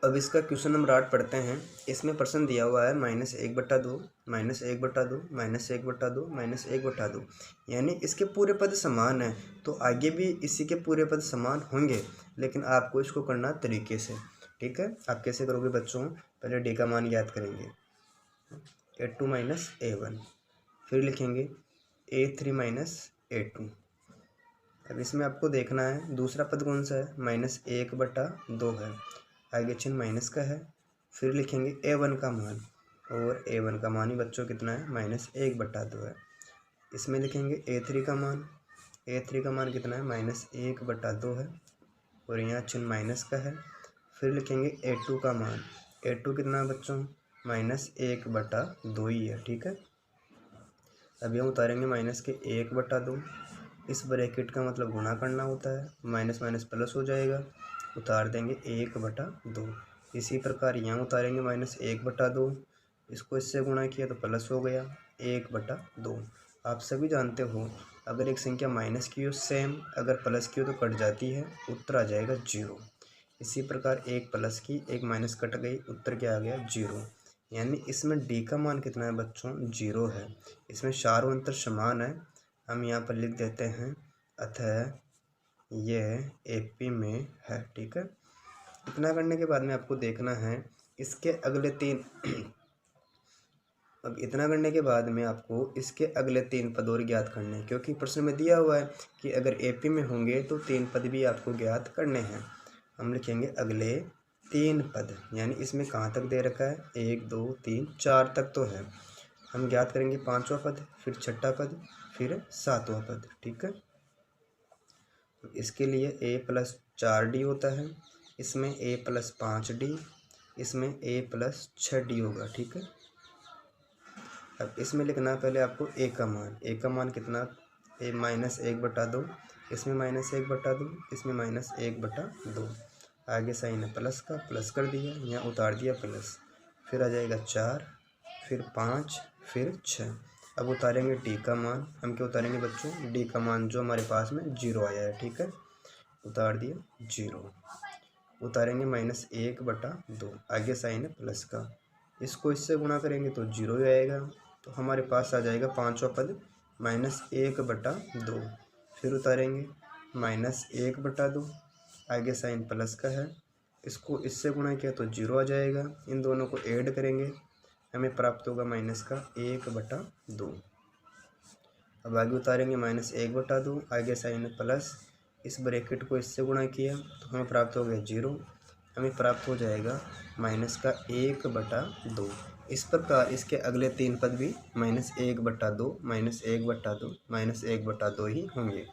अब इसका question number 8 पढ़ते हैं। इसमें प्रश्न दिया हुआ है -1/2, -1/2, -1/2, -1/2, यानी इसके पूरे पद समान हैं, तो आगे भी इसी के पूरे पद समान होंगे, लेकिन आपको इसको करना तरीके से। ठीक है, आप कैसे करोगे बच्चों? पहले डी का मान ज्ञात करेंगे, A2 - A1, फिर लिखेंगे A3 - A2। अब इसमें आपको देखना है दूसरा पद कौन सा है, -1/2 है, आगे चिन्ह माइनस का है। फिर लिखेंगे A1 का मान, और A1 का मान ही बच्चों कितना है, -1/2 है। इसमें लिखेंगे A3 का मान, A3 का मान कितना है, -1/2 है, और यहाँ चिन्ह माइनस का है। फिर लिखेंगे A2 का मान, A2 कितना है बच्चों, -1/2 ही है। ठीक है, अब यहाँ उतारेंगे माइनस के 1/2, इस ब्रैकेट का मतलब गुणा करना होता है, माइनस माइनस प्लस हो जाएगा, उतार देंगे 1/2। इसी प्रकार यहाँ उतारेंगे -1/2, इसको इससे गुणा किया तो प्लस हो गया 1/2। आप सभी जानते हो अगर एक संख्या माइनस की हो सेम, अगर प्लस की हो तो कट जाती है, उत्तर आ जाएगा 0। इसी प्रकार एक प्लस की एक माइनस कट गई, उत्तर क्या आ गया, 0। यानी इसमें डी का मान कितना है बच्चों, 0 है। इसमें चारों अंतर समान है। हम यहाँ पर लिख देते हैं अतः यह AP में है। ठीक है, इतना करने के बाद में आपको देखना है इसके अगले तीन अब इतना करने के बाद में आपको इसके अगले 3 पद और ज्ञात करने हैं, क्योंकि प्रश्न में दिया हुआ है कि अगर AP में होंगे तो 3 पद भी आपको ज्ञात करने हैं। हम लिखेंगे अगले 3 पद, यानी इसमें कहाँ तक दे रखा है, 1 2 3 4 तक तो है। हम ज्ञात करेंगे 5वां पद, फिर 6ठा पद, फिर 7वां पद। ठीक है, इसके लिए A+4D होता है, इसमें A+5D, इसमें A+6D होगा। ठीक है, अब इसमें लिखना है पहले आपको A का मान, A का मान कितना, -1/2, इसमें -1/2, इसमें -1/2। आगे साइन है प्लस का, प्लस कर दिया, यहाँ उतार दिया प्लस, फिर आ जाएगा 4, फिर 5, फिर 6। अब उतारेंगे डी का मान, हम क्या उतारेंगे बच्चों, डी का मान जो हमारे पास में 0 आया है। ठीक है, उतार दिया 0, उतारेंगे -1/2, आगे साइन है प्लस का, इसको इससे गुणा करेंगे तो 0 ही आएगा, तो हमारे पास आ जाएगा 5वां पद -1/2। फिर उतारेंगे -1/2, आगे साइन प्लस का है, इसको इससे गुणा किया तो 0 आ जाएगा, इन दोनों को ऐड करेंगे, हमें प्राप्त होगा -1/2। अब आगे उतारेंगे -1/2, आगे साइन प्लस, इस ब्रैकेट को इससे गुणा किया तो हमें प्राप्त हो गया 0, हमें प्राप्त हो जाएगा -1/2। इस प्रकार इसके अगले 3 पद भी -1/2, -1/2, -1/2 ही होंगे।